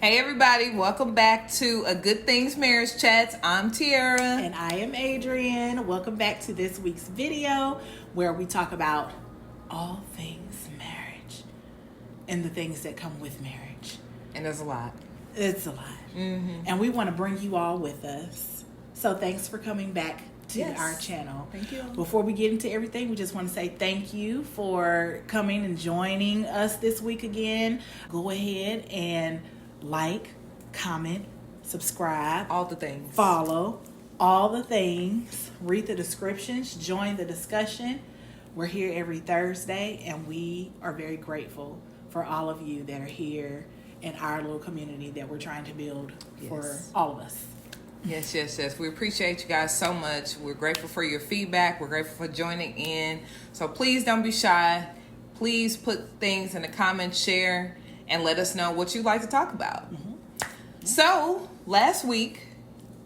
Hey everybody, welcome back to A Good Things Marriage Chats. I'm Tiara. And I am Adrienne. Welcome back to this week's video where we talk about all things marriage and the things that come with marriage. And there's a lot. It's a lot. Mm-hmm. And we want to bring you all with us. So thanks for coming back to our channel. Thank you. Before we get into everything, we just want to say thank you for coming and joining us this week again. Go ahead and like, comment, subscribe. All the things. Follow. All the things. Read the descriptions. Join the discussion. We're here every Thursday, and we are very grateful for all of you that are here in our little community that we're trying to build for all of us. Yes. We appreciate you guys so much. We're grateful for your feedback. We're grateful for joining in. So please don't be shy. Please put things in the comments, share, and let us know what you'd like to talk about. Mm-hmm. So last week,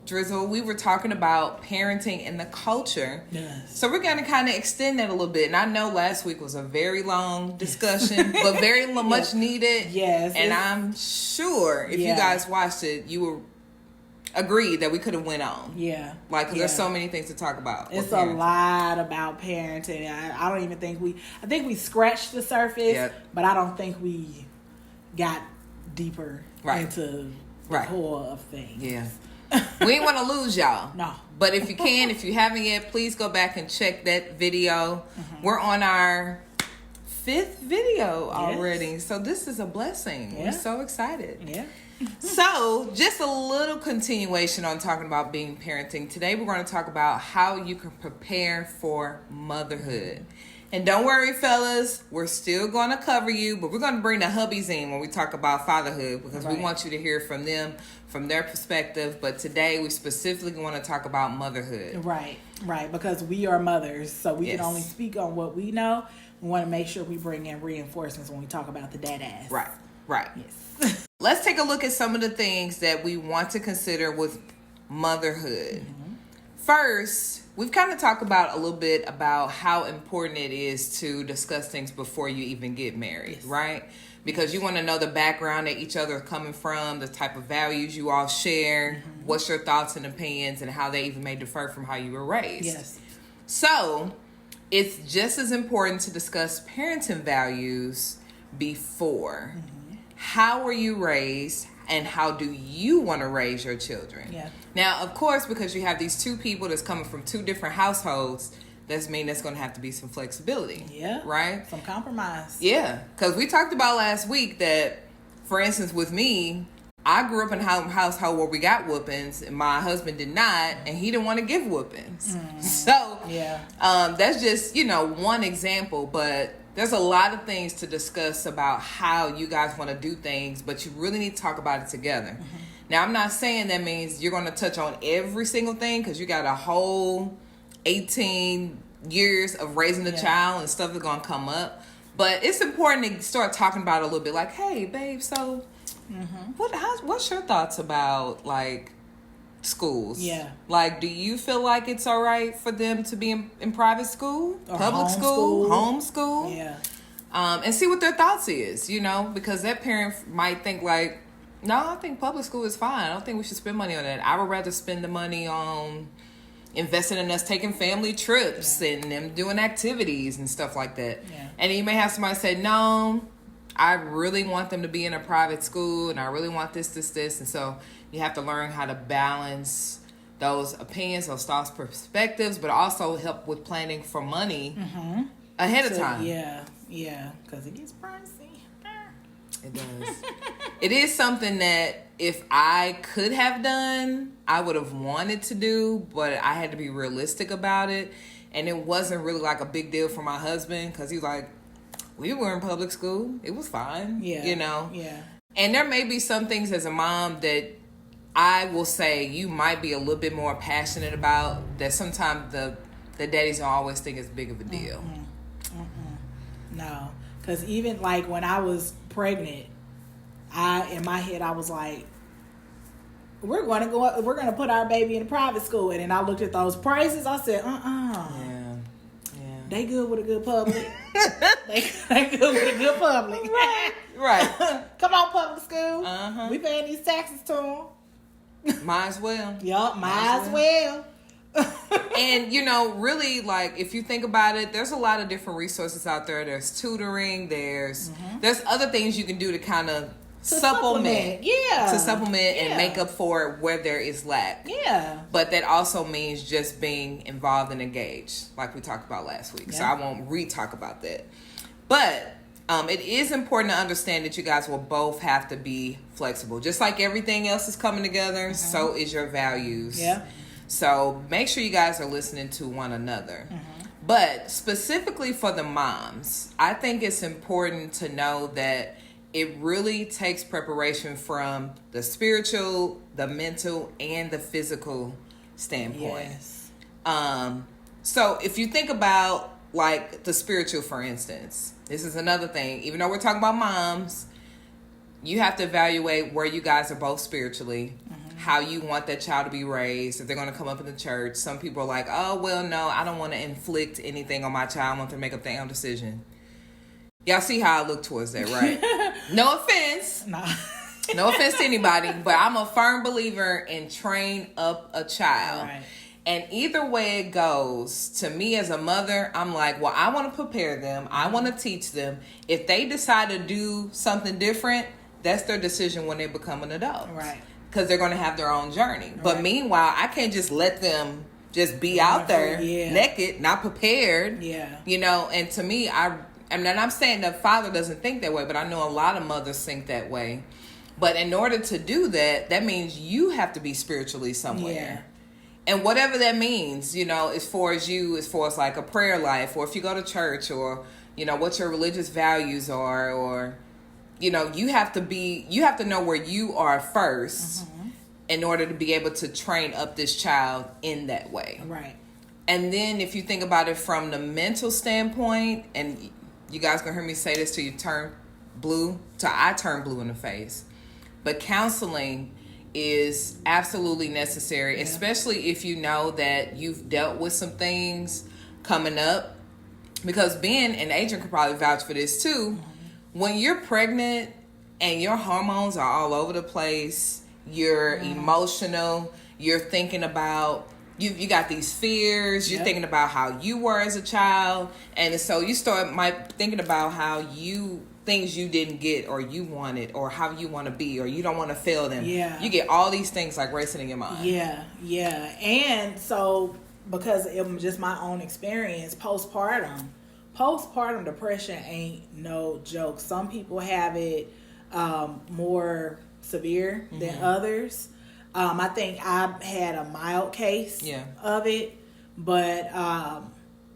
Drizzle, we were talking about parenting in the culture. Yes. So we're going to kind of extend that a little bit. And I know last week was a very long discussion, but very much needed. Yes. And I'm sure if you guys watched it, you were agreed that we could have went on. Yeah. Like, because there's so many things to talk about. It's a lot about parenting. I don't even think I think we scratched the surface, but I don't think we got deeper into the core of things. Yeah. We ain't want to lose y'all. No. But if you haven't yet, please go back and check that video. Mm-hmm. We're on our 5th video already. So this is a blessing. Yeah. We're so excited. Yeah. So just a little continuation on talking about being parenting. Today we're going to talk about how you can prepare for motherhood. And don't worry, fellas, we're still going to cover you, but we're going to bring the hubbies in when we talk about fatherhood because we want you to hear from them, from their perspective. But today we specifically want to talk about motherhood. Right, because we are mothers, so we can only speak on what we know. We want to make sure we bring in reinforcements when we talk about the dad-ass. Right. Yes. Let's take a look at some of the things that we want to consider with motherhood. Mm-hmm. First, we've kind of talked about a little bit about how important it is to discuss things before you even get married, right? Because you want to know the background that each other are coming from, the type of values you all share, what's your thoughts and opinions, and how they even may differ from how you were raised. Yes. So, it's just as important to discuss parenting values before. Mm-hmm. How were you raised? And how do you want to raise your children? Yeah. Now, of course, because you have these two people that's coming from two different households, that's mean there's going to have to be some flexibility. Yeah. Right? Some compromise. Yeah. Because we talked about last week that, for instance, with me, I grew up in a household where we got whoopings, and my husband did not, and he didn't want to give whoopings. Mm-hmm. So, that's just, one example, but there's a lot of things to discuss about how you guys want to do things, but you really need to talk about it together. Mm-hmm. Now, I'm not saying that means you're going to touch on every single thing because you got a whole 18 years of raising a child and stuff that's going to come up. But it's important to start talking about it a little bit. Like, hey, babe, so what's your thoughts about, like, schools? Yeah. Like, do you feel like it's all right for them to be in private school, or public school, homeschool? Yeah. And see what their thoughts is, because that parent might think like, no, I think public school is fine. I don't think we should spend money on that. I would rather spend the money on investing in us taking family trips and them doing activities and stuff like that. Yeah. And you may have somebody say, no, I really want them to be in a private school and I really want this. And so you have to learn how to balance those opinions, those thoughts, perspectives, but also help with planning for money ahead of time. Yeah, because it gets pricey. It does. It is something that if I could have done, I would have wanted to do, but I had to be realistic about it. And it wasn't really like a big deal for my husband because he's like, we were in public school. It was fine. Yeah. Yeah. And there may be some things as a mom that I will say you might be a little bit more passionate about that sometimes the daddies don't always think it's big of a deal. No. Because even like when I was pregnant, in my head I was like, we're going to put our baby in a private school. And then I looked at those prices. I said, Yeah. They good with a good public. they good with a good public. Right. Come on, public school. Uh-huh. We paying these taxes to them. Might as well. Yup, might as well. And, you know, really, like, if you think about it, there's a lot of different resources out there. There's tutoring. There's other things you can do to kind of supplement. Yeah. To supplement and make up for it where there is lack. Yeah. But that also means just being involved and engaged, like we talked about last week. Yeah. So I won't re-talk about that. But it is important to understand that you guys will both have to be flexible. Just like everything else is coming together, so is your values. Yeah. So make sure you guys are listening to one another. But specifically for the moms, I think it's important to know that it really takes preparation from the spiritual, the mental, and the physical standpoint. Yes. So if you think about like the spiritual, for instance, this is another thing. Even though we're talking about moms, you have to evaluate where you guys are both spiritually, how you want that child to be raised, if they're going to come up in the church. Some people are like, oh, well, no, I don't want to inflict anything on my child. I want them to make up their own decision. Y'all see how I look towards that, right? No offense. Nah. No offense to anybody, but I'm a firm believer in train up a child. Right. And either way it goes, to me as a mother, I'm like, well, I want to prepare them. I want to teach them. If they decide to do something different, that's their decision when they become an adult. Right. Because they're going to have their own journey. Right. But meanwhile, I can't just let them just be out there naked, not prepared. Yeah. You know, and to me, and I'm saying that father doesn't think that way, but I know a lot of mothers think that way. But in order to do that, that means you have to be spiritually somewhere. Yeah. And whatever that means, you know, as far as like a prayer life, or if you go to church, or, you know, what your religious values are, or, you know, you have to know where you are first in order to be able to train up this child in that way. Right. And then if you think about it from the mental standpoint, and you guys gonna hear me say this till you turn blue, till I turn blue in the face. But counseling is absolutely necessary, especially if you know that you've dealt with some things coming up. Because Ben and Adrian could probably vouch for this too. When you're pregnant and your hormones are all over the place, you're emotional, you're thinking about, you got these fears, you're thinking about how you were as a child, and so you might thinking about how things you didn't get, or you wanted, or how you want to be, or you don't want to fail them. Yeah. You get all these things like racing in your mind. Yeah, yeah. And so, because of just my own experience, postpartum depression ain't no joke. Some people have it more severe than others. I think I had a mild case of it, but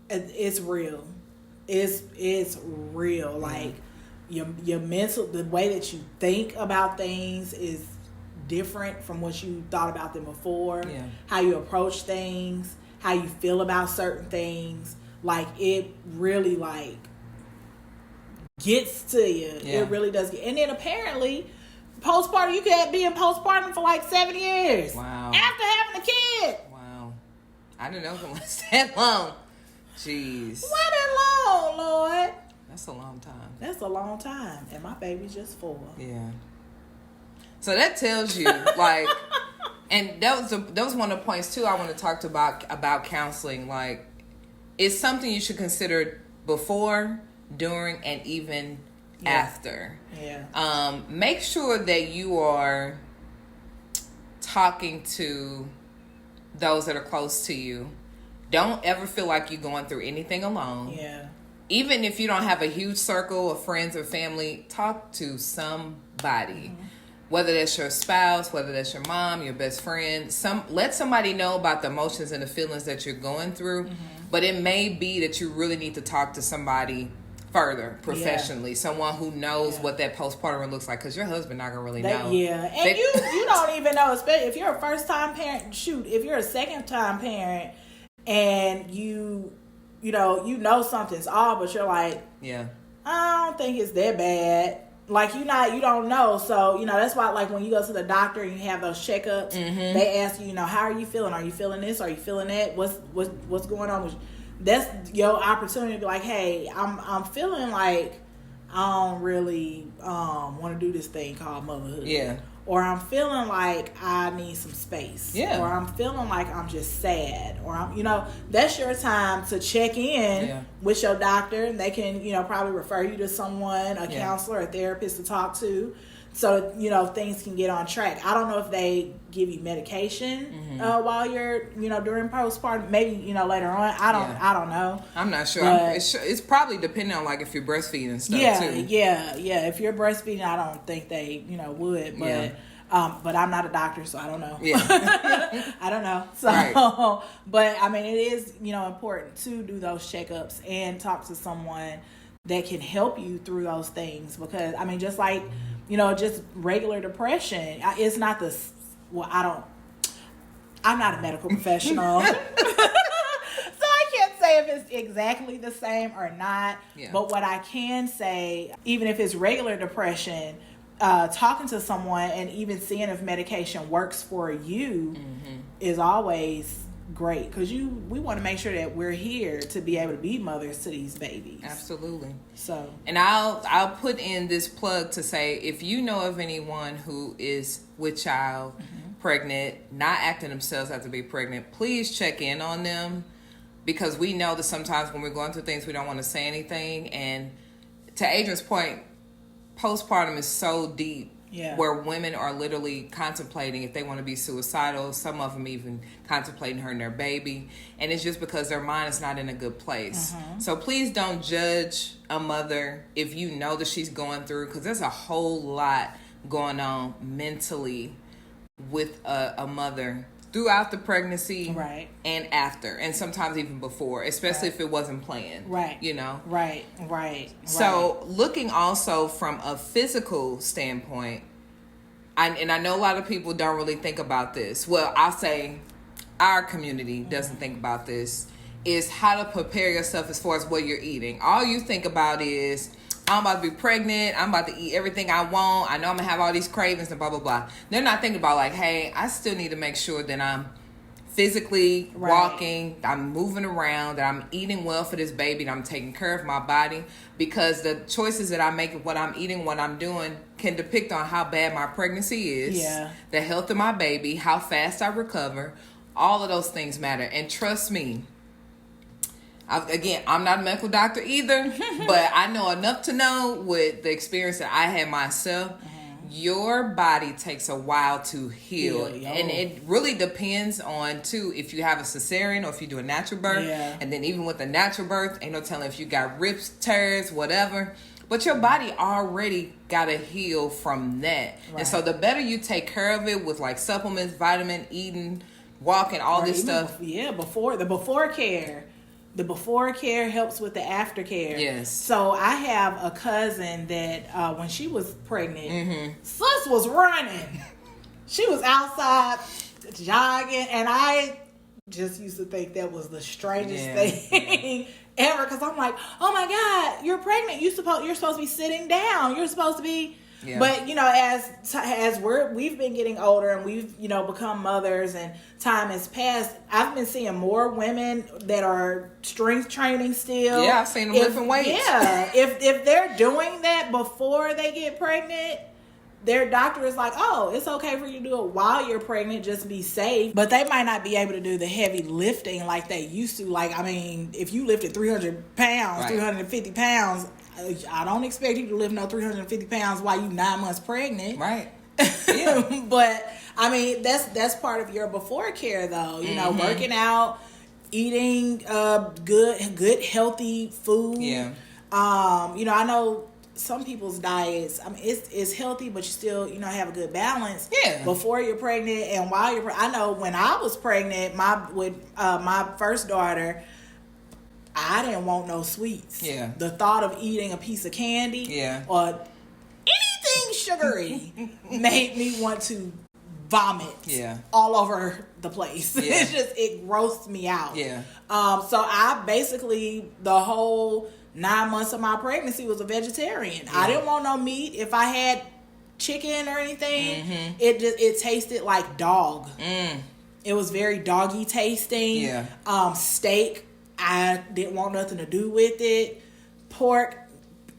it's real. It's real. Like your mental, the way that you think about things is different from what you thought about them before. Yeah. How you approach things, how you feel about certain things. Like, it really, like, gets to you. Yeah. It really does. And then apparently, postpartum, you could be in postpartum for like 7 years. Wow. After having a kid. Wow. I didn't know it was that long. Jeez. Why that long, Lord? That's a long time. That's a long time. And my baby's just 4. Yeah. So that tells you, like, and that was one of the points too I want to talk about counseling. Like, it's something you should consider before, during, and even after. Yeah. Make sure that you are talking to those that are close to you. Don't ever feel like you're going through anything alone. Yeah. Even if you don't have a huge circle of friends or family, talk to somebody. Whether that's your spouse, whether that's your mom, your best friend. Let somebody know about the emotions and the feelings that you're going through. But it may be that you really need to talk to somebody further, professionally. Someone who knows what that postpartum looks like, because your husband not going to really know. Yeah, and you don't even know, especially if you're a first-time parent. Shoot, if you're a second-time parent and you know something's off, but you're like, I don't think it's that bad. Like, you don't know. So, that's why, like, when you go to the doctor and you have those checkups, they ask you, how are you feeling? Are you feeling this? Are you feeling that? What's going on with you? That's your opportunity to be like, hey, I'm feeling like I don't really want to do this thing called motherhood. Yeah. Or I'm feeling like I need some space. Yeah. Or I'm feeling like I'm just sad. Or that's your time to check in with your doctor, and they can, probably refer you to someone, a counselor, a therapist to talk to. So, things can get on track. I don't know if they give you medication while you're, during postpartum. Maybe, later on. I don't know. I'm not sure. It's probably depending on, like, if you're breastfeeding and stuff, too. Yeah. If you're breastfeeding, I don't think they, would. But, but I'm not a doctor, so I don't know. Yeah. I don't know. So, right. But, I mean, it is, important to do those checkups and talk to someone that can help you through those things. Because, I mean, just like... just regular depression. It's not I'm not a medical professional. So I can't say if it's exactly the same or not. Yeah. But what I can say, even if it's regular depression, talking to someone and even seeing if medication works for you is always great, because we want to make sure that we're here to be able to be mothers to these babies. Absolutely. So, and I'll put in this plug to say, if you know of anyone who is with child, pregnant, not acting themselves out to be pregnant, please check in on them, because we know that sometimes when we're going through things, we don't want to say anything. And to Adrian's point, postpartum is so deep. Yeah. Where women are literally contemplating if they want to be suicidal. Some of them even contemplating hurting their baby. And it's just because their mind is not in a good place. So please don't judge a mother if you know that she's going through, because there's a whole lot going on mentally with a mother throughout the pregnancy, right, and after, and sometimes even before, especially if it wasn't planned, right, right. So looking also from a physical standpoint, and I know a lot of people don't really think about this. Well, I'll say our community doesn't think about this, is how to prepare yourself as far as what you're eating. All you think about is, I'm about to be pregnant, I'm about to eat everything I want, I know I'm going to have all these cravings and blah, blah, blah. They're not thinking about, like, hey, I still need to make sure that I'm physically walking, I'm moving around, that I'm eating well for this baby, that I'm taking care of my body, because the choices that I make of what I'm eating, what I'm doing, can depict on how bad my pregnancy is, the health of my baby, how fast I recover. All of those things matter. And trust me, I'm not a medical doctor either, but I know enough to know, with the experience that I had myself, your body takes a while to heal. And it really depends on, too, if you have a cesarean or if you do a natural birth. And then even with a natural birth, ain't no telling if you got rips, tears, whatever. But your body already got to heal from that. And so the better you take care of it with, like, supplements, vitamin, eating, walking, all this stuff. Before care. The before care helps with the after care. Yes. So I have a cousin that when she was pregnant, sus was running. She was outside jogging, and I just used to think that was the strangest thing ever, because I'm like, oh my God, you're pregnant. You're supposed to be sitting down. You're supposed to be. Yeah. But as we've been getting older and we've become mothers and time has passed, I've been seeing more women that are strength training still. Yeah, I've seen them lifting weights. Yeah, if they're doing that before they get pregnant, their doctor is like, oh, it's okay for you to do it while you're pregnant, just be safe. But they might not be able to do the heavy lifting like they used to. Like, I mean, if you lifted 300 pounds, 350 pounds. I don't expect you to lift no 350 pounds while you 9 months pregnant. Right. Yeah. But, I mean, that's part of your before care, though. Working out, eating good, healthy food. Yeah. I know some people's diets, I mean, it's healthy, but you still, have a good balance. Yeah. Before you're pregnant and while you're pregnant. I know when I was pregnant, with my first daughter, I didn't want no sweets. Yeah. The thought of eating a piece of candy or anything sugary made me want to vomit all over the place. Yeah. It grossed me out. Yeah. So I basically, the whole 9 months of my pregnancy was a vegetarian. Yeah. I didn't want no meat. If I had chicken or anything, it tasted like dog. It was very doggy tasting. Yeah. Steak, I didn't want nothing to do with it. Pork,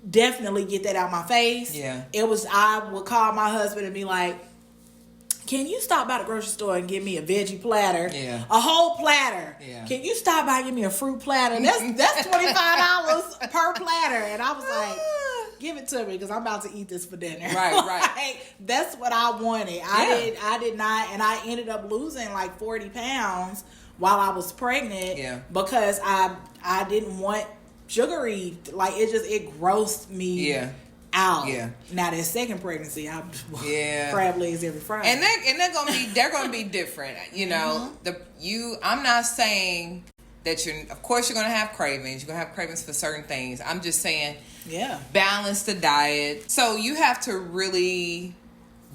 definitely get that out my face. Yeah. I would call my husband and be like, can you stop by the grocery store and give me a veggie platter? Yeah. A whole platter. Yeah. Can you stop by and give me a fruit platter? That's $25 per platter. And I was like, give it to me because I'm about to eat this for dinner. Right. Like, that's what I wanted. Yeah. I did not, and I ended up losing like 40 pounds while I was pregnant. Yeah. Because I didn't want sugary. Like, it grossed me. Yeah. Out. Yeah. Now that second pregnancy, I'm yeah. crab legs every Friday. And they're gonna be different. You know, I'm not saying that of course you're gonna have cravings. You're gonna have cravings for certain things. I'm just saying, balance the diet. So you have to really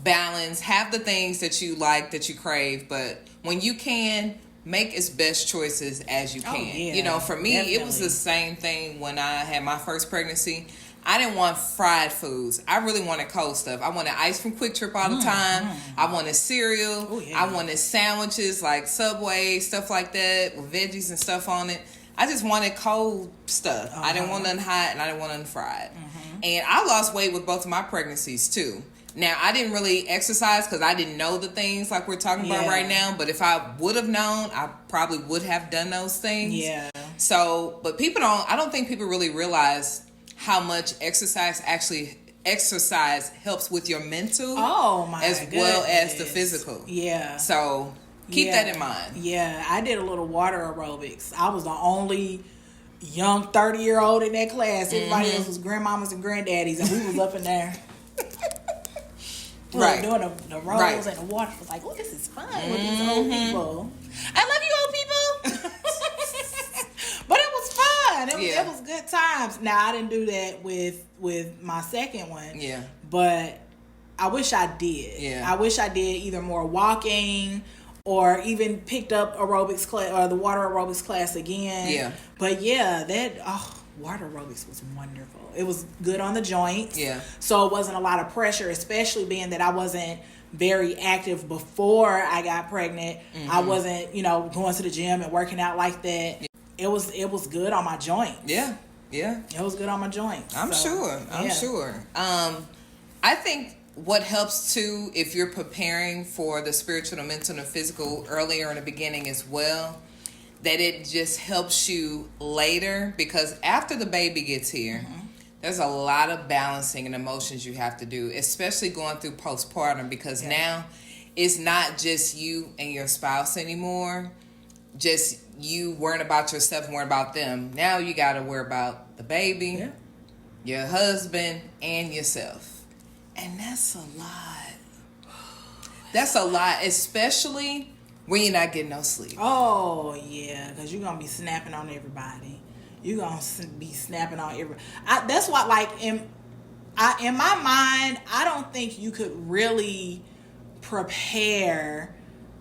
balance, have the things that you like, that you crave, but when you can, make as best choices as you can. Oh, yeah. You know, for me, Definitely. It was the same thing when I had my first pregnancy. I didn't want fried foods. I really wanted cold stuff. I wanted ice from Quick Trip all the time. I wanted cereal. Oh, yeah. I wanted sandwiches like Subway, stuff like that, with veggies and stuff on it. I just wanted cold stuff. I didn't want nothing hot, and I didn't want nothing fried. And I lost weight with both of my pregnancies, too. Now, I didn't really exercise because I didn't know the things like we're talking about right now. But if I would have known, I probably would have done those things. Yeah. So, but I don't think people really realize how much exercise helps with your mental well as the physical. Yeah. So keep that in mind. Yeah. I did a little water aerobics. I was the only young 30-year-old in that class. Everybody else was grandmamas and granddaddies, and we was up in there. Doing the rolls and the water. I was like, oh, this is fun with these old people. I love you, old people. But it was fun. It was good times. Now, I didn't do that with my second one. Yeah. But I wish I did. Yeah. I wish I did either more walking or even picked up aerobics class or the water aerobics class again. Yeah. But water aerobics was wonderful. It was good on the joints. Yeah. So it wasn't a lot of pressure, especially being that I wasn't very active before I got pregnant. I wasn't, going to the gym and working out like that. Yeah. It was good on my joints. Yeah. Yeah. It was good on my joints. I'm sure. I think what helps too, if you're preparing for the spiritual, the mental, and the physical earlier in the beginning as well, that it just helps you later, because after the baby gets here, there's a lot of balancing and emotions you have to do, especially going through postpartum, because now it's not just you and your spouse anymore, just you worrying about yourself and worrying about them. Now you got to worry about the baby, your husband, and yourself. And that's a lot. That's a lot, especially when you're not getting no sleep. Oh, yeah, because you're going to be snapping on everybody. You're going to be snapping on everybody. That's why, like, in my mind, I don't think you could really prepare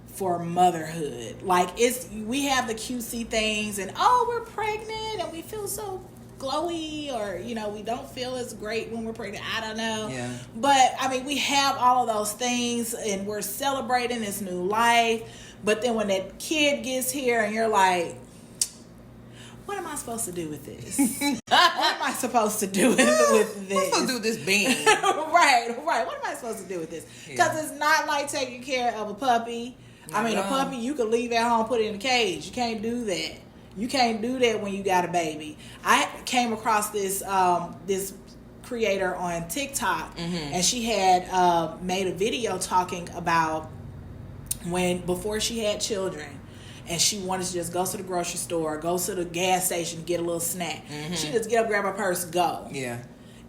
for motherhood. Like, we have the cutesy things and, we're pregnant and we feel so glowy, or, we don't feel as great when we're pregnant. I don't know. Yeah. But, we have all of those things and we're celebrating this new life. But then when that kid gets here and you're like, what am I supposed to do with this? What am I supposed to do with this? I'm supposed to do with this being. Right. What am I supposed to do with this? Because it's not like taking care of a puppy. A puppy you can leave at home, put it in a cage. You can't do that. You can't do that when you got a baby. I came across this creator on TikTok, and she had made a video talking about before she had children, and she wanted to just go to the grocery store, go to the gas station, get a little snack. She just get up, grab her purse, go. Yeah.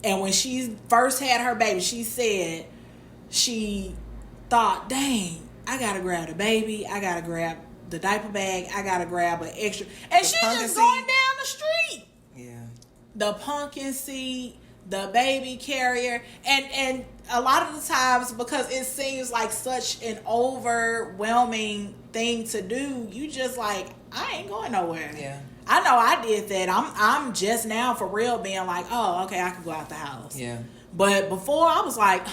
And when she first had her baby, she said she thought, dang, I gotta grab the baby, I gotta grab the diaper bag, I gotta grab an extra, and she's just going down the street. Yeah. The pumpkin seat, the baby carrier, and a lot of the times, because it seems like such an overwhelming thing to do, you just like, I ain't going nowhere. Yeah. I know I did that. I'm just now for real being like, oh, okay, I can go out the house. Yeah. But before I was like,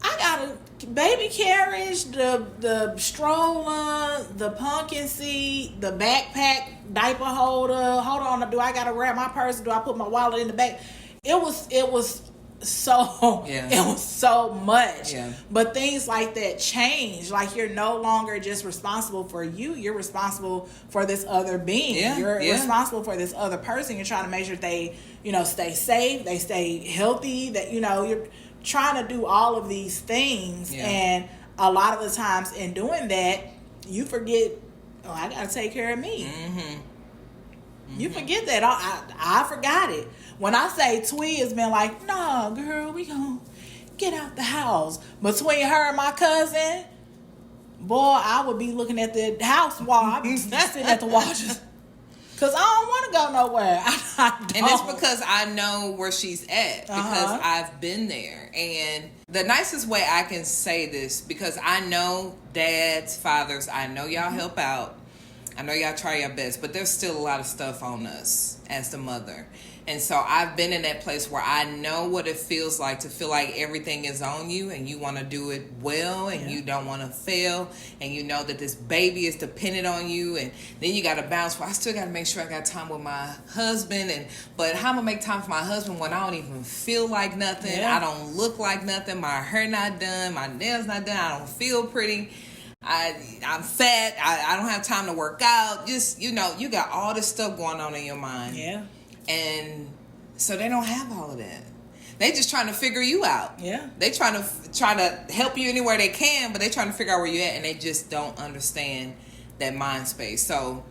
I got a baby carriage, the stroller, the pumpkin seat, the backpack, diaper holder. Hold on, do I gotta grab my purse? Do I put my wallet in the back? it was so it was so much. But things like that change. Like, you're no longer just responsible for you, you're responsible for this other being. You're responsible for this other person. You're trying to make sure they, stay safe, they stay healthy, that you're trying to do all of these things. And a lot of the times in doing that, you forget, I gotta take care of me. You forget that. I forgot it. When I say Twee has been like, no, girl, we gonna get out the house. Between her and my cousin, boy, I would be looking at the house wall. I'd be sitting at the wall just, because I don't want to go nowhere. I don't. And it's because I know where she's at, because I've been there. And the nicest way I can say this, because I know dads, fathers, I know y'all help out. I know y'all try your best, but there's still a lot of stuff on us as the mother. And so I've been in that place where I know what it feels like to feel like everything is on you and you want to do it well and you don't want to fail, and you know that this baby is dependent on you, and then you got to bounce. Well, I still got to make sure I got time with my husband, but how am I gonna make time for my husband when I don't even feel like nothing? I don't look like nothing. My hair not done. My nails not done. I don't feel pretty. I'm fat. I don't have time to work out. Just, you got all this stuff going on in your mind. Yeah. And so they don't have all of that. They just trying to figure you out. Yeah. They trying to help you anywhere they can, but they trying to figure out where you're at, and they just don't understand that mind space. So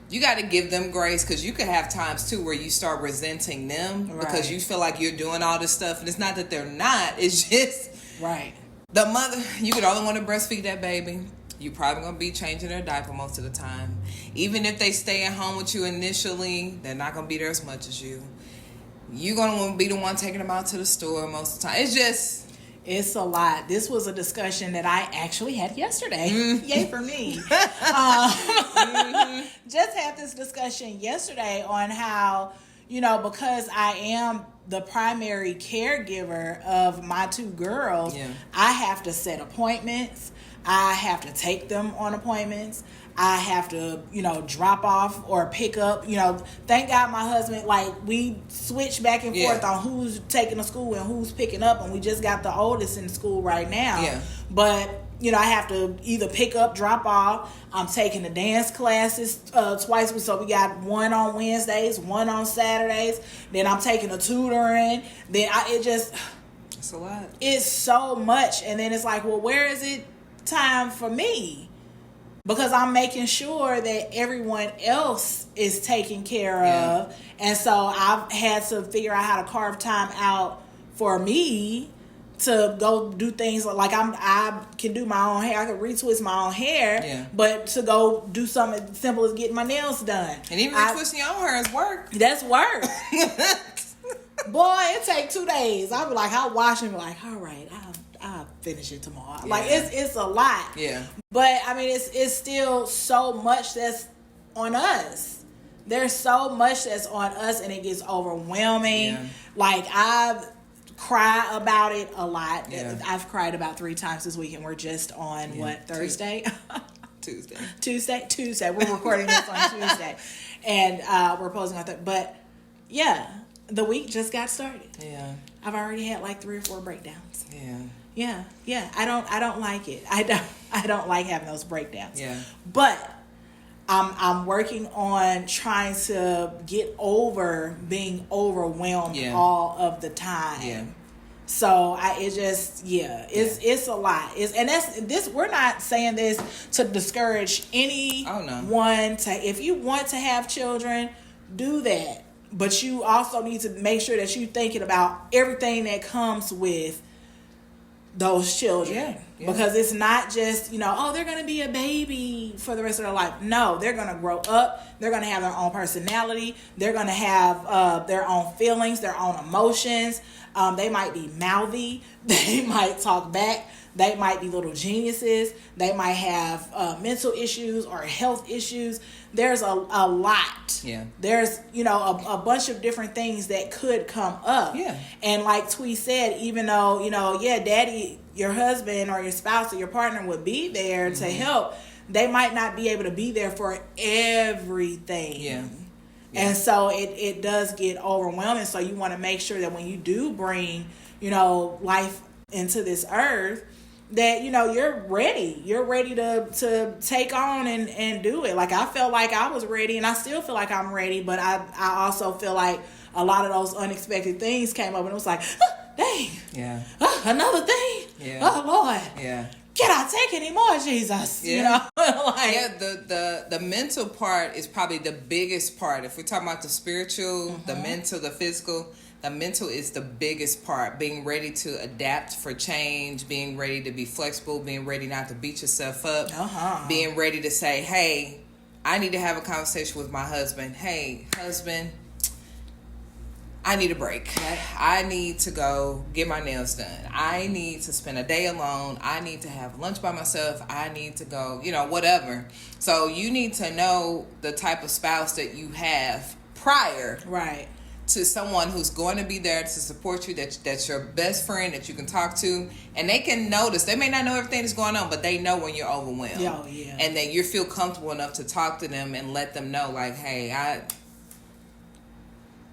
you got to give them grace, because you could have times too where you start resenting them because you feel like you're doing all this stuff, and it's not that they're not. It's just the mother. You could only want to breastfeed that baby. You're probably going to be changing their diaper most of the time. Even if they stay at home with you initially, they're not going to be there as much as you. You're going to want to be the one taking them out to the store most of the time. It's a lot. This was a discussion that I actually had yesterday. Yay for me. Just had this discussion yesterday on how, because I am the primary caregiver of my two girls, I have to set appointments. I have to take them on appointments. I have to, drop off or pick up. Thank God my husband, we switch back and forth on who's taking to school and who's picking up. And we just got the oldest in school right now. Yeah. But, I have to either pick up, drop off. I'm taking the dance classes twice a week. So we got one on Wednesdays, one on Saturdays. Then I'm taking a tutoring. Then it's a lot. It's so much. And then it's like, well, where is it time for me? Because I'm making sure that everyone else is taken care of. And so I've had to figure out how to carve time out for me to go do things like I can do my own hair. I can retwist my own hair, but to go do something as simple as getting my nails done. And even retwisting your own hair is work. That's work. Boy, it take 2 days. I'll be like, I'll wash and be like, all right, I'll finish it tomorrow. Yeah. Like it's a lot. Yeah. But I mean, it's still so much that's on us. There's so much that's on us, and it gets overwhelming. Yeah. Like I've cried about it a lot. Yeah. I've cried about 3 times this week, and we're just on Thursday? Tuesday. We're recording this on Tuesday, and we're posting on that. But yeah, the week just got started. Yeah, I've already had like 3 or 4 breakdowns. Yeah. I don't like it. I don't like having those breakdowns. Yeah. But I'm working on trying to get over being overwhelmed all of the time. Yeah. So it's a lot. We're not saying this to discourage anyone if you want to have children, do that. But you also need to make sure that you're thinking about everything that comes with those children. Because it's not just, they're going to be a baby for the rest of their life. No, they're going to grow up. They're going to have their own personality. They're going to have their own feelings, their own emotions. They might be mouthy. They might talk back. They might be little geniuses. They might have mental issues or health issues. There's a lot. Yeah. There's, a bunch of different things that could come up. Yeah. And like Twee said, even though, daddy, your husband or your spouse or your partner would be there to help, they might not be able to be there for everything. Yeah. And so it does get overwhelming. So you want to make sure that when you do bring, life into this earth, that, you're ready. You're ready to take on and do it. Like, I felt like I was ready, and I still feel like I'm ready, but I also feel like a lot of those unexpected things came up, and it was like, dang. Yeah. Another thing. Yeah. Oh, Lord. Yeah. Can I take any more, Jesus? Yeah. The mental part is probably the biggest part. If we're talking about the spiritual, the mental, the physical, the mental is the biggest part. Being ready to adapt for change, being ready to be flexible, being ready not to beat yourself up, being ready to say, hey, I need to have a conversation with my husband. Hey, husband, I need a break. I need to go get my nails done. I need to spend a day alone. I need to have lunch by myself. I need to go, whatever. So you need to know the type of spouse that you have prior. Right. To someone who's going to be there to support you, that's your best friend that you can talk to, and they can notice. They may not know everything that's going on, but they know when you're overwhelmed. Oh, yeah. And that you feel comfortable enough to talk to them and let them know, like, hey,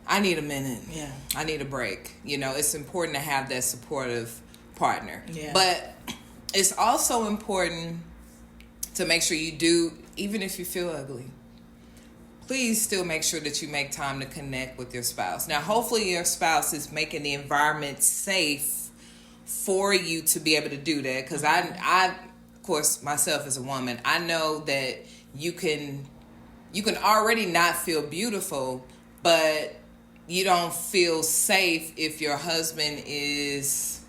I need a minute. Yeah. I need a break. It's important to have that supportive partner. Yeah. But it's also important to make sure you do, even if you feel ugly, please still make sure that you make time to connect with your spouse. Now, hopefully your spouse is making the environment safe for you to be able to do that. Because I, of course, myself as a woman, I know that you can already not feel beautiful, but you don't feel safe if your husband is,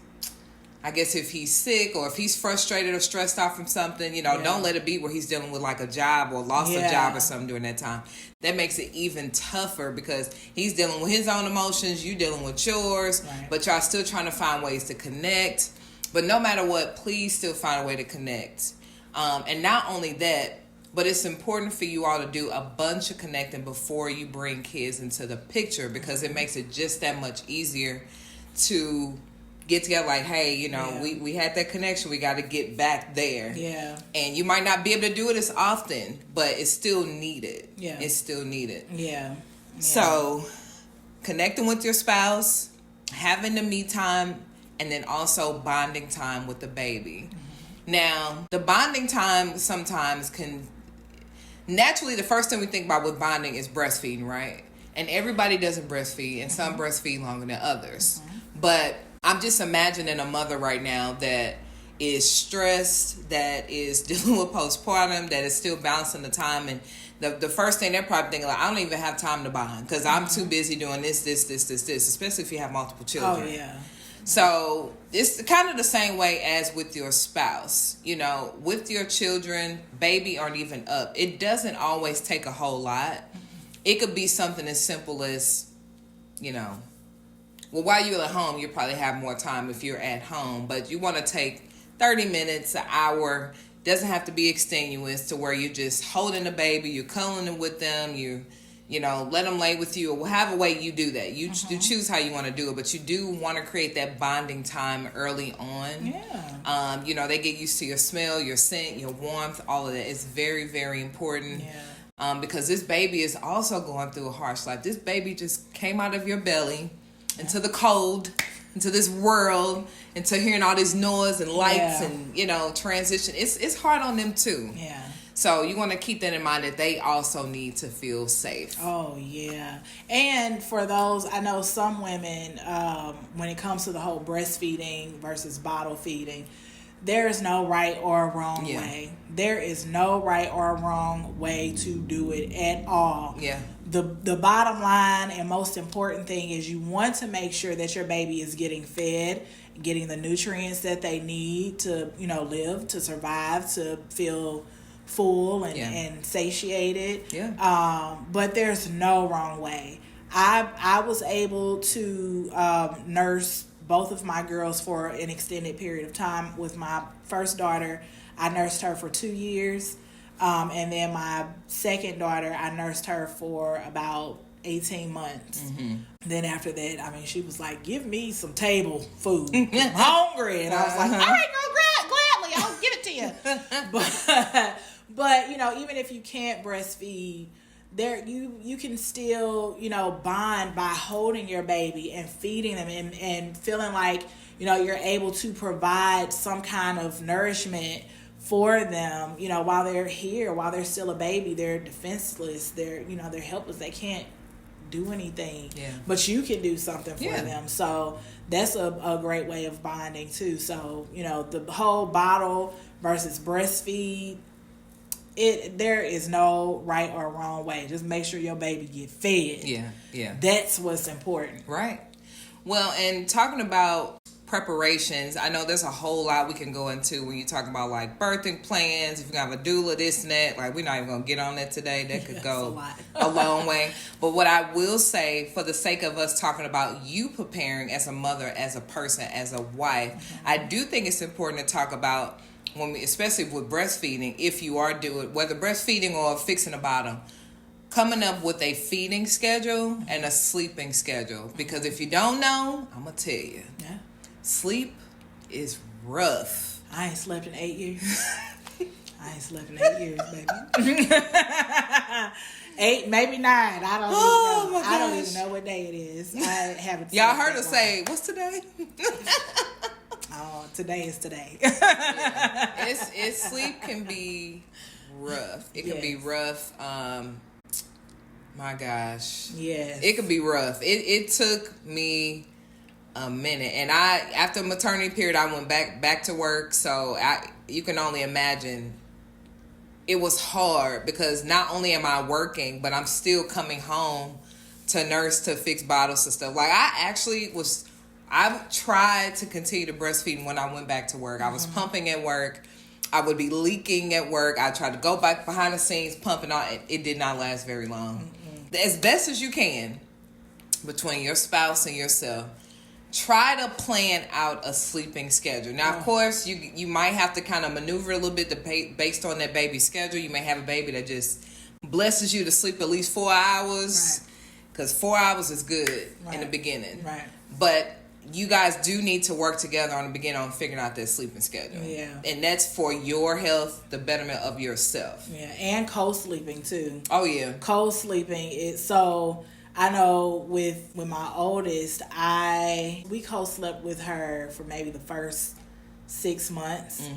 I guess, if he's sick or if he's frustrated or stressed out from something, don't let it be where he's dealing with like a job or lost a job or something during that time. That makes it even tougher because he's dealing with his own emotions, you dealing with yours, but y'all still trying to find ways to connect. But no matter what, please still find a way to connect. And not only that, but it's important for you all to do a bunch of connecting before you bring kids into the picture because it makes it just that much easier to get together. Like, hey, we had that connection. We got to get back there. Yeah. And you might not be able to do it as often, but it's still needed. Yeah. It's still needed. Yeah. So, connecting with your spouse, having the me time, and then also bonding time with the baby. Now, the bonding time sometimes can... Naturally, the first thing we think about with bonding is breastfeeding, right? And everybody doesn't breastfeed, and some breastfeed longer than others. But I'm just imagining a mother right now that is stressed, that is dealing with postpartum, that is still balancing the time. And the first thing they're probably thinking, like, I don't even have time to bond because I'm too busy doing this, especially if you have multiple children. Oh, yeah. So it's kind of the same way as with your spouse. With your children, baby aren't even up. It doesn't always take a whole lot. It could be something as simple as, well, while you're at home, you probably have more time if you're at home. But you want to take 30 minutes, an hour. Doesn't have to be extenuous to where you're just holding the baby, you're cuddling with them, you let them lay with you, or have a way you do that. You choose how you want to do it, but you do want to create that bonding time early on. Yeah. They get used to your smell, your scent, your warmth, all of that. It's very, very important. Yeah. Because this baby is also going through a harsh life. This baby just came out of your belly into the cold, into this world, into hearing all this noise and lights and, transition. It's hard on them too. Yeah. So you want to keep that in mind that they also need to feel safe. Oh, yeah. And for those, I know some women, when it comes to the whole breastfeeding versus bottle feeding, there is no right or wrong way. There is no right or wrong way to do it at all. Yeah. The bottom line and most important thing is you want to make sure that your baby is getting fed, getting the nutrients that they need to, live, to survive, to feel full and satiated. Yeah. But there's no wrong way. I was able to nurse both of my girls for an extended period of time. With my first daughter, I nursed her for 2 years. And then my second daughter, I nursed her for about 18 months. Mm-hmm. Then after that, she was like, give me some table food. I'm hungry. And I was like, all right, girl, gladly, I'll give it to you. But even if you can't breastfeed, there you can still, bond by holding your baby and feeding them and feeling like, you're able to provide some kind of nourishment for them, while they're here, while they're still a baby. They're defenseless, they're helpless, they can't do anything. But you can do something for them. So that's a great way of bonding too. So, the whole bottle versus breastfeed, there is no right or wrong way. Just make sure your baby get fed. Yeah. That's what's important. Right. Well, and talking about preparations, I know there's a whole lot we can go into when you talk about like birthing plans, if you have a doula, this and that. Like, we're not even going to get on that today. That could go a long way. But what I will say, for the sake of us talking about you preparing as a mother, as a person, as a wife, I do think it's important to talk about, especially with breastfeeding, if you are doing, whether breastfeeding or fixing a bottom, coming up with a feeding schedule and a sleeping schedule. Because if you don't know, I'm going to tell you, sleep is rough. I ain't slept in 8 years. Baby. 8, maybe 9. I don't even know. I don't even know what day it is. I haven't. Y'all heard her say, "What's today?" Oh, today is today. It's sleep can be rough. It can be rough. My gosh. Yes. It could be rough. It took me a minute, and after maternity period, I went back to work. So you can only imagine. It was hard because not only am I working, but I'm still coming home to nurse, to fix bottles and stuff. Like, I tried to continue to breastfeed when I went back to work. I was pumping at work. I would be leaking at work. I tried to go back behind the scenes, pumping on. It did not last very long. As best as you can, between your spouse and yourself, try to plan out a sleeping schedule. Now, of course, you might have to kind of maneuver a little bit based on that baby's schedule. You may have a baby that just blesses you to sleep at least 4 hours, because 4 hours is good in the beginning. Right. But you guys do need to work together on the beginning on figuring out that sleeping schedule. Yeah. And that's for your health, the betterment of yourself. Yeah, and co-sleeping too. Oh, yeah. Co-sleeping is so... I know with my oldest, we co-slept with her for maybe the first 6 months,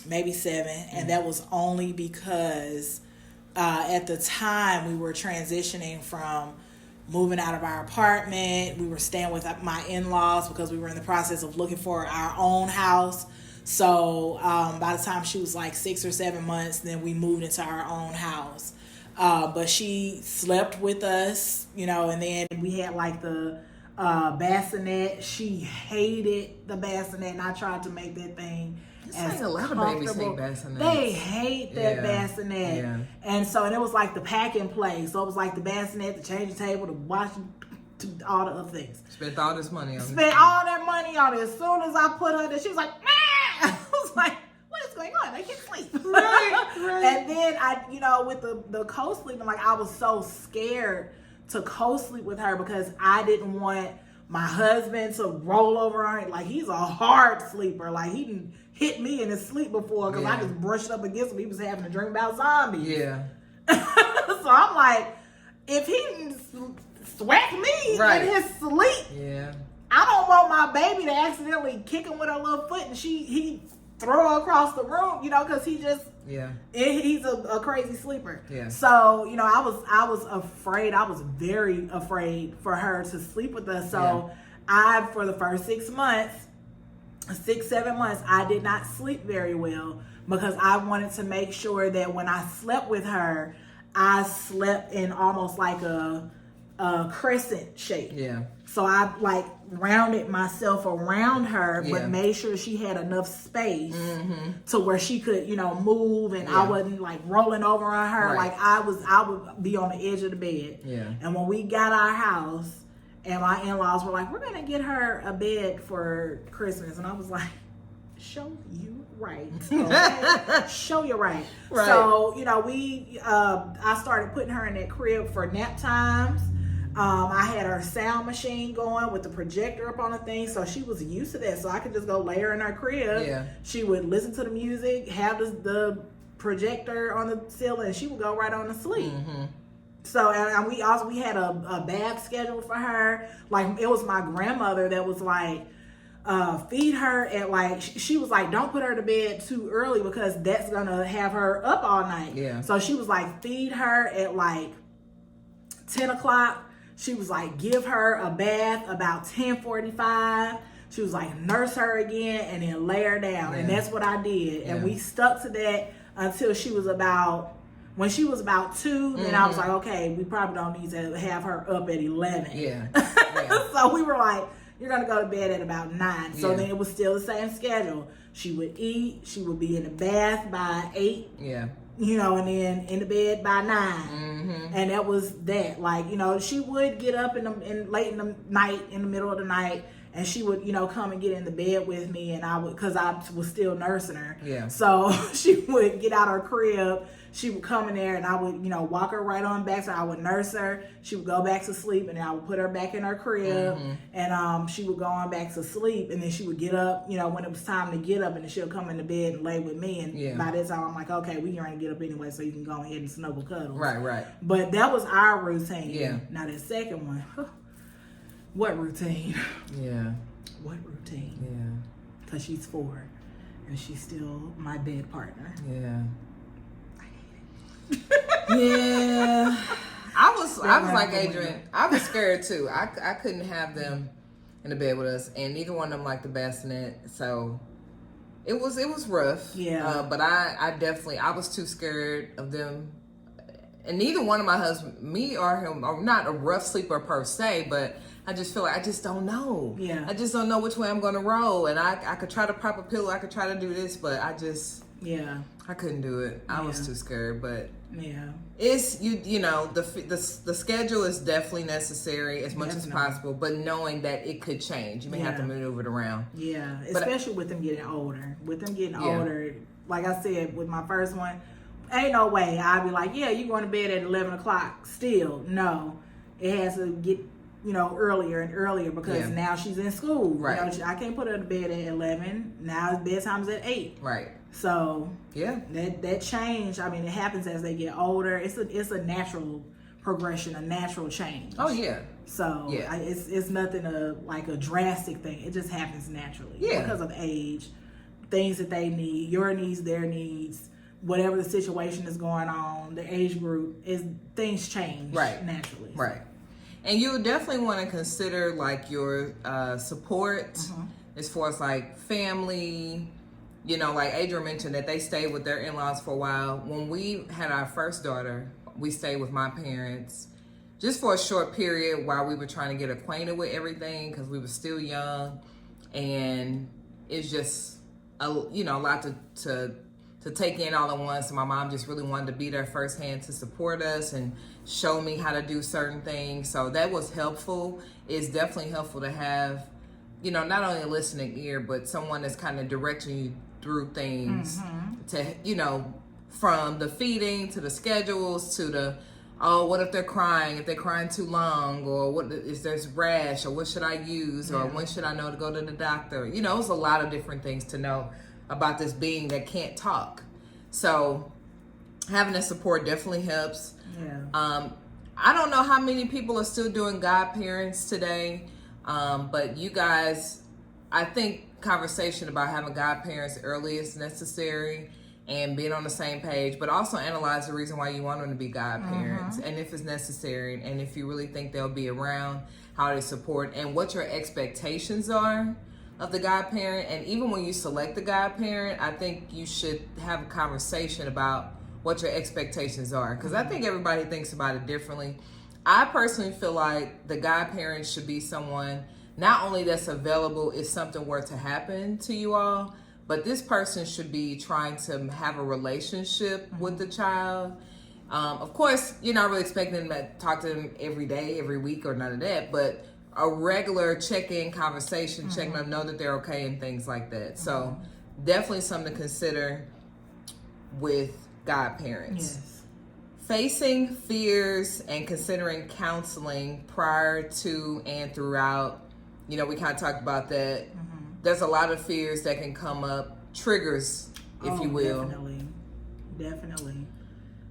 maybe 7. And that was only because at the time we were transitioning from moving out of our apartment. We were staying with my in-laws because we were in the process of looking for our own house. So by the time she was like 6 or 7 months, then we moved into our own house. But she slept with us, and then we had like the bassinet. She hated the bassinet, and I tried to make that thing as a lot of babies hate bassinets. They hate that bassinet. Yeah. And it was like the packing place. So it was like the bassinet, the changing table, the washing, all the other things. Spent all this money on it. Spent all that money on it. As soon as I put her there, she was like, ah! I was like, what is going on? I can't sleep. Right. And then with the co-sleeping, like, I was so scared to co-sleep with her because I didn't want my husband to roll over on it. Like, he's a hard sleeper. Like, he didn't hit me in his sleep before because I just brushed up against him. He was having a dream about zombies. Yeah. So I'm like, if he swept me in his sleep, I don't want my baby to accidentally kick him with her little foot and he throw her across the room, because he just he's a crazy sleeper. Yeah. So I was afraid. I was very afraid for her to sleep with us. So for the first 6 months, 6-7 months, I did not sleep very well because I wanted to make sure that when I slept with her, I slept in almost like a crescent shape. Yeah. So I like rounded myself around her, but made sure she had enough space to where she could, move, and I wasn't like rolling over on her. Right. Like I would be on the edge of the bed. Yeah. And when we got our house, and my in-laws were like, "We're gonna get her a bed for Christmas," and I was like, "Show you right, okay? Show you right." So I started putting her in that crib for nap times. I had her sound machine going with the projector up on the thing, so she was used to that. So I could just go lay her in her crib. Yeah. She would listen to the music, have the projector on the ceiling, and she would go right on to sleep. So, and we had a bath schedule for her. Like, it was my grandmother that was like, feed her at like, she was like, don't put her to bed too early because that's gonna have her up all night. Yeah. So she was like, feed her at like 10 o'clock. She was like, give her a bath about 10:45. She was like, nurse her again and then lay her down. Yeah. And that's what I did. And we stuck to that until she was when she was about 2, then I was like, okay, we probably don't need to have her up at 11. Yeah. So we were like, you're going to go to bed at about 9. So then it was still the same schedule. She would eat. She would be in the bath by 8. Yeah. You know, and then in the bed by 9. And that was that. Like, you know, she would get up late in the night, in the middle of the night, and she would, you know, come and get in the bed with me, and I would, because I was still nursing her. Yeah. So she would get out of her crib. She would come in there, and I would, you know, walk her right on back. So I would nurse her. She would go back to sleep, and then I would put her back in her crib, and she would go on back to sleep, and then she would get up, you know, when it was time to get up, and then she'll come in the bed and lay with me. And by this time, I'm like, okay, we going to get up anyway, so you can go ahead and snuggle cuddles. Right. But that was our routine. Yeah. Now the second one, what routine? Yeah. What routine? Yeah. Because she's 4, and she's still my bed partner. Yeah. Yeah. I was like Adrian. I was scared too. I couldn't have them in the bed with us, and neither one of them liked the bassinet, so it was rough. Yeah. But I definitely was too scared of them, and neither one of my husband, me or him, are not a rough sleeper per se, but I just feel like I just don't know. Yeah. I just don't know which way I'm gonna roll, and I could try to prop a pillow, I could try to do this, but I couldn't do it. I was too scared, but it's you know the schedule is definitely necessary as much as possible, but knowing that it could change, you may have to maneuver it around. Yeah, especially with them getting older. With them getting older, like I said, with my first one, ain't no way I'd be like, yeah, you going to bed at 11 o'clock. Still, no, it has to get, you know, earlier and earlier because now she's in school. Right. You know, I can't put her to bed at 11. Now bedtime's at 8. Right. So that change, I mean, it happens as they get older. It's a natural progression, a natural change. Oh yeah. So it's nothing like a drastic thing. It just happens naturally because of age, things that they need, your needs, their needs, whatever the situation is going on, the age group things change naturally. Right. And you would definitely want to consider like your support as far as like family. You know, like Adrian mentioned that they stayed with their in-laws for a while. When we had our first daughter, we stayed with my parents just for a short period while we were trying to get acquainted with everything because we were still young. And it's just, a lot to take in all at once. And my mom just really wanted to be there firsthand to support us and show me how to do certain things. So that was helpful. It's definitely helpful to have, you know, not only a listening ear, but someone that's kind of directing you through things to, you know, from the feeding to the schedules to the, what if they're crying, if they're crying too long, or what is there's rash, or what should I use, or when should I know to go to the doctor? You know, it's a lot of different things to know about this being that can't talk. So having that support definitely helps. Yeah. I don't know how many people are still doing godparents today, but you guys, I think conversation about having godparents early is necessary and being on the same page, but also analyze the reason why you want them to be godparents and if it's necessary and if you really think they'll be around, how they support, and what your expectations are of the godparent. And even when you select the godparent, I think you should have a conversation about what your expectations are, because I think everybody thinks about it differently. I personally feel like the godparent should be someone not only that's available if something were to happen to you all, but this person should be trying to have a relationship with the child. Of course, you're not really expecting them to talk to them every day, every week, or none of that, but a regular check-in conversation, checking them, know that they're okay and things like that. So definitely something to consider with godparents. Yes. Facing fears and considering counseling prior to and throughout. You know, we kind of talked about that. There's a lot of fears that can come up, triggers, if you will. Definitely.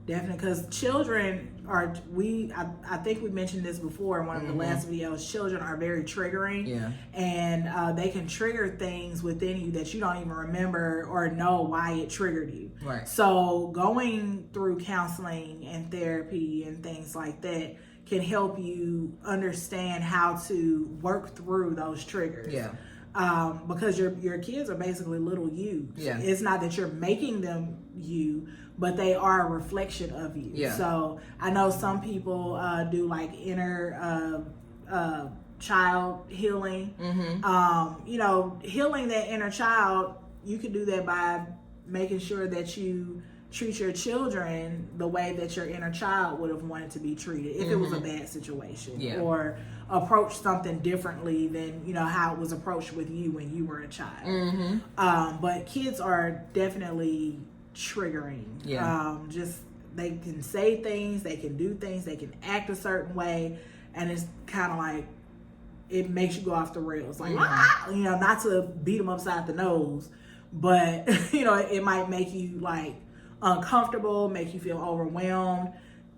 Because children, I think we mentioned this before in one of the last videos. Children are very triggering, and they can trigger things within you that you don't even remember or know why it triggered you. Right. So going through counseling and therapy and things like that can help you understand how to work through those triggers. Yeah. Because your kids are basically little you. Yeah. It's not that you're making them you, but they are a reflection of you. Yeah. So I know some people do like inner child healing. Healing that inner child, you can do that by making sure that you treat your children the way that your inner child would have wanted to be treated if it was a bad situation, or approach something differently than how it was approached with you when you were a child. But kids are definitely triggering. Just they can say things, they can do things, they can act a certain way, and it's kind of like it makes you go off the rails, like not to beat them upside the nose, but it might make you like uncomfortable, make you feel overwhelmed.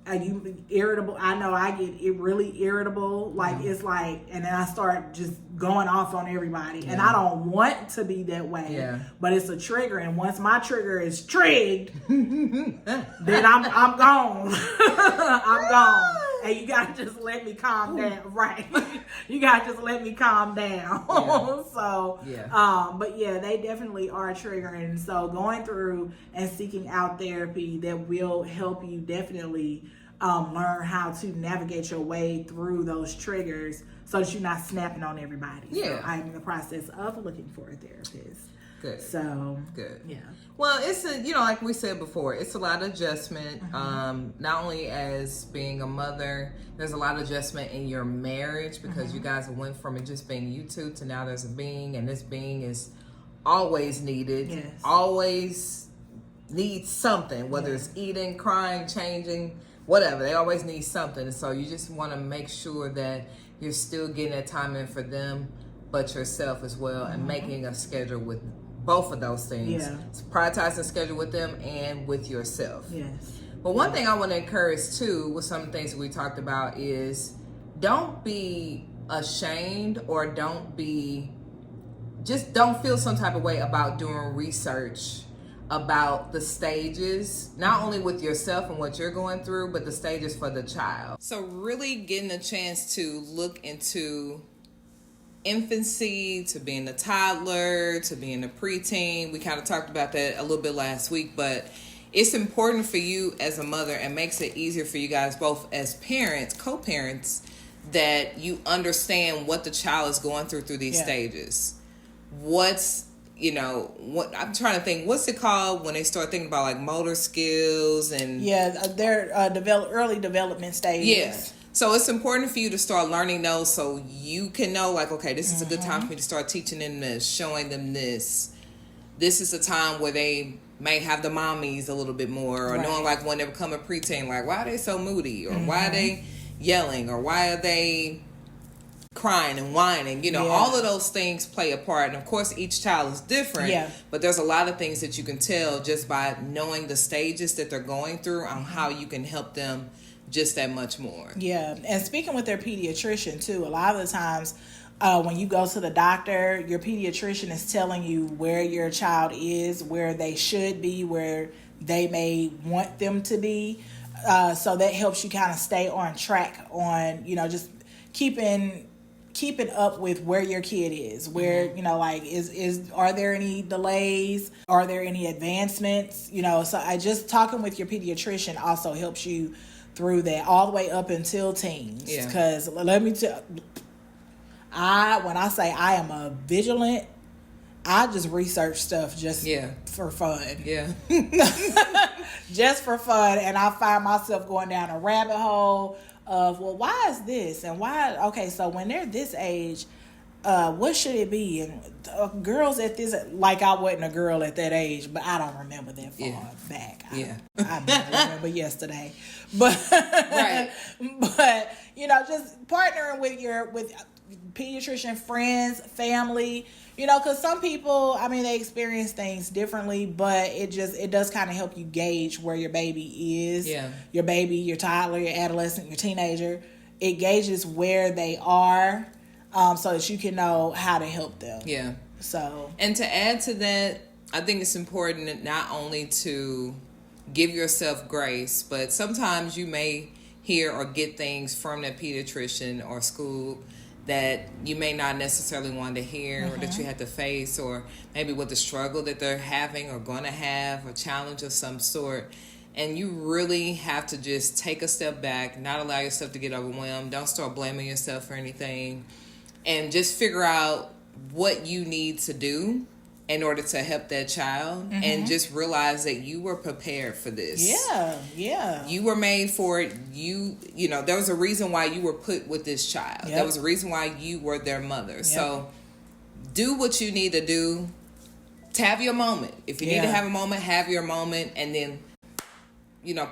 Are you irritable? I know I get really irritable. Like it's like, and then I start just going off on everybody, and I don't want to be that way. But it's a trigger, and once my trigger is triggered, then I'm gone. I'm gone. And you gotta just let me calm down, right? You gotta just let me calm down. So, but they definitely are triggering. So going through and seeking out therapy that will help you definitely learn how to navigate your way through those triggers so that you're not snapping on everybody. So I'm in the process of looking for a therapist. Good. So good. Yeah. Well, it's like we said before, it's a lot of adjustment. Not only as being a mother, there's a lot of adjustment in your marriage because you guys went from it just being you two to now there's a being, and this being is always needed. Always needs something, whether it's eating, crying, changing, whatever. They always need something. And so you just want to make sure that you're still getting that time in for them, but yourself as well, and making a schedule with both of those things. Prioritizing schedule with them and with yourself. But one thing I want to encourage too with some of the things that we talked about is don't be ashamed or don't feel some type of way about doing research about the stages, not only with yourself and what you're going through, but the stages for the child. So really getting a chance to look into infancy, to being a toddler, to being a preteen. We kind of talked about that a little bit last week, but it's important for you as a mother and makes it easier for you guys both as parents, co-parents, that you understand what the child is going through these stages. What I'm trying to think, what's it called when they start thinking about like motor skills and their early development stages. So it's important for you to start learning those so you can know, like, okay, this is a good time for me to start teaching them this, showing them this. This is a time where they may have the mommies a little bit more, or knowing like when they become a preteen, like why are they so moody, or why are they yelling, or why are they crying and whining, all of those things play a part. And of course each child is different, but there's a lot of things that you can tell just by knowing the stages that they're going through on how you can help them just that much more. And speaking with their pediatrician too, a lot of the times when you go to the doctor, your pediatrician is telling you where your child is, where they should be, where they may want them to be, so that helps you kind of stay on track on just keeping up with where your kid is, where are there any delays, are there any advancements, so I just talking with your pediatrician also helps you through that all the way up until teens. Because let me tell, when I say I am a vigilant, I just research stuff just for fun. Just for fun, and I find myself going down a rabbit hole of, well, why is this, and why? Okay, so when they're this age, what should it be? And girls at this, like I wasn't a girl at that age, but I don't remember that far back. I remember yesterday, but but just partnering with pediatrician friends, family, because some people, I mean, they experience things differently, but it does kind of help you gauge where your baby is. Yeah. Your baby, your toddler, your adolescent, your teenager. It gauges where they are, so that you can know how to help them. Yeah. So. And to add to that, I think it's important not only to give yourself grace, but sometimes you may hear or get things from that pediatrician or school that you may not necessarily want to hear, or that you had to face, or maybe with the struggle that they're having or going to have, a challenge of some sort. And you really have to just take a step back, not allow yourself to get overwhelmed. Don't start blaming yourself for anything, and just figure out what you need to do in order to help that child, and just realize that you were prepared for this. Yeah. You were made for it. You know, there was a reason why you were put with this child. There was a reason why you were their mother. So do what you need to do to have your moment. If you need to have a moment, have your moment, and then,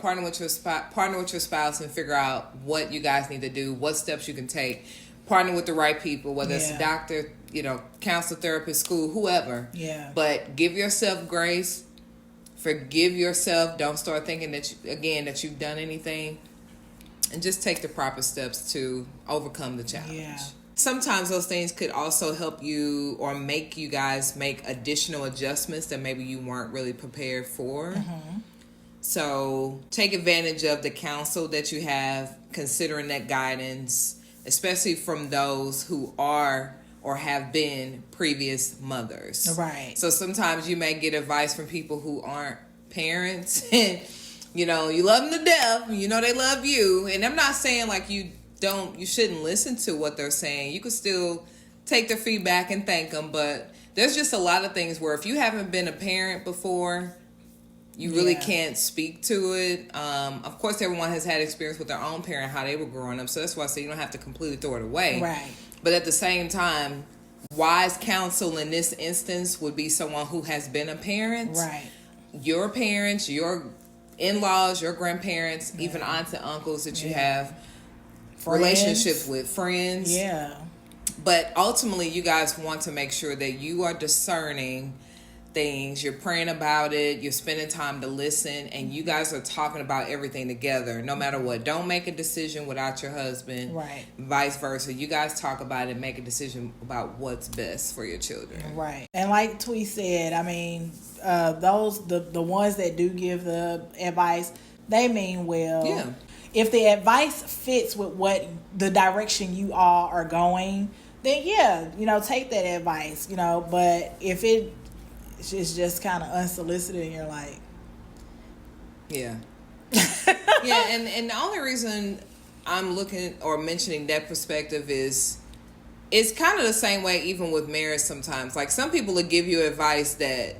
partner with your spouse and figure out what you guys need to do, what steps you can take. Partner with the right people, whether it's a doctor, counselor, therapist, school, whoever. Yeah. But give yourself grace. Forgive yourself. Don't start thinking that you've done anything. And just take the proper steps to overcome the challenge. Yeah. Sometimes those things could also help you or make you guys make additional adjustments that maybe you weren't really prepared for. So take advantage of the counsel that you have, considering that guidance, especially from those who are or have been previous mothers. Right. So sometimes you may get advice from people who aren't parents, and you love them to death, they love you. And I'm not saying like you shouldn't listen to what they're saying. You could still take their feedback and thank them, but there's just a lot of things where if you haven't been a parent before, you really can't speak to it. Of course, everyone has had experience with their own parent, how they were growing up. So that's why I say you don't have to completely throw it away. Right. But at the same time, wise counsel in this instance would be someone who has been a parent. Right. Your parents, your in-laws, your grandparents, even aunts and uncles that you have relationships with, friends. Yeah. But ultimately, you guys want to make sure that you are discerning things, you're praying about it, you're spending time to listen, and you guys are talking about everything together, no matter what. Don't make a decision without your husband. Right. Vice versa. You guys talk about it, make a decision about what's best for your children. Right. And like Twee said, I mean, the ones that do give the advice, they mean well. Yeah. If the advice fits with what the direction you all are going, then take that advice, but if it's just kind of unsolicited and you're like, and the only reason I'm looking or mentioning that perspective is it's kind of the same way even with marriage sometimes. Like some people will give you advice that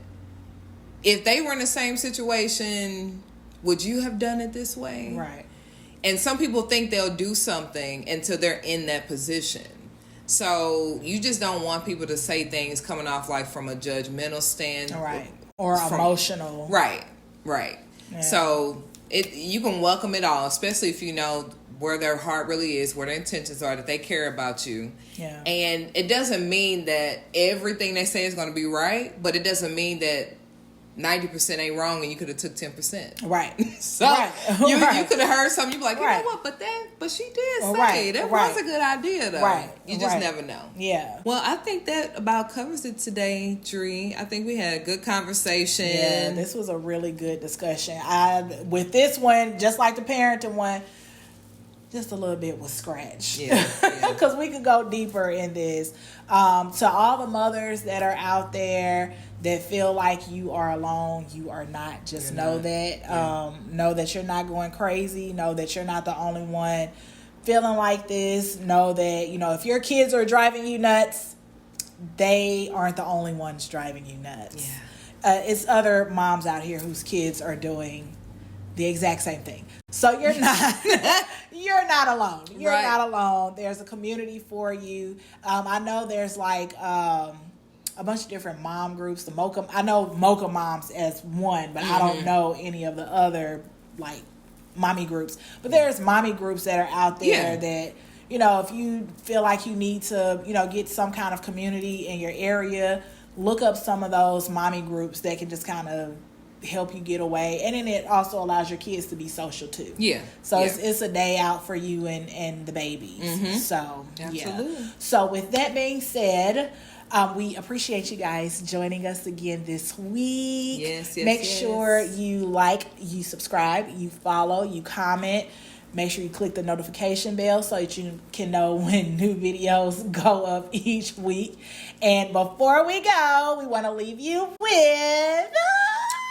if they were in the same situation, would you have done it this way? Right. And some people think they'll do something until they're in that position. So you just don't want people to say things coming off like from a judgmental stand. Right. Or emotional. Right. Yeah. So you can welcome it all, especially if you know where their heart really is, where their intentions are, that they care about you. Yeah. And it doesn't mean that everything they say is going to be right, but it doesn't mean that 90% ain't wrong and you could have took 10%. Right. So you could have heard something, you'd be like, you know what, but she did say that was a good idea though. Right. You just never know. Yeah. Well, I think that about covers it today, Dree. I think we had a good conversation. Yeah, this was a really good discussion. With this one, just like the parenting one, just a little bit was scratched. Yeah. Because we could go deeper in this. To all the mothers that are out there that feel like you are alone, you are not. Just know that. Know that you're not going crazy. Know that you're not the only one feeling like this. Know that, if your kids are driving you nuts, they aren't the only ones driving you nuts. Yeah. It's other moms out here whose kids are doing the exact same thing. So you're not you're not alone. You're not alone. There's a community for you. I know there's like a bunch of different mom groups. I know Mocha Moms as one, but I don't know any of the other like mommy groups. But there's mommy groups that are out there that if you feel like you need to, get some kind of community in your area, look up some of those mommy groups that can just kind of help you get away. And then it also allows your kids to be social too. Yeah. So it's a day out for you and the babies. Mm-hmm. So, absolutely. Yeah. So with that being said, we appreciate you guys joining us again this week. Yes. Make sure you like, you subscribe, you follow, you comment. Make sure you click the notification bell so that you can know when new videos go up each week. And before we go, we want to leave you with...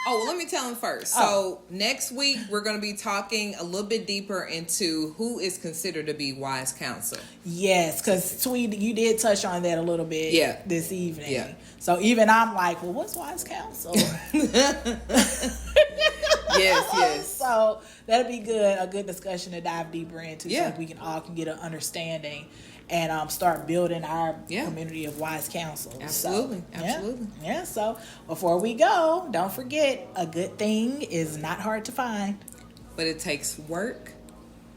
Oh, well, let me tell them first. So next week, we're going to be talking a little bit deeper into who is considered to be wise counsel. Yes, because Tweet, you did touch on that a little bit this evening. Yeah. So even I'm like, well, what's wise counsel? Yes. So that'll be good, a good discussion to dive deeper into so we can all get an understanding and start building our community of wise counsel. Absolutely. So, Absolutely. Yeah. So before we go, don't forget, a good thing is not hard to find. But it takes work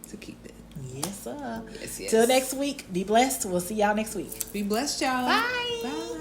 to keep it. Yes, sir. Yes. Till next week, be blessed. We'll see y'all next week. Be blessed, y'all. Bye. Bye.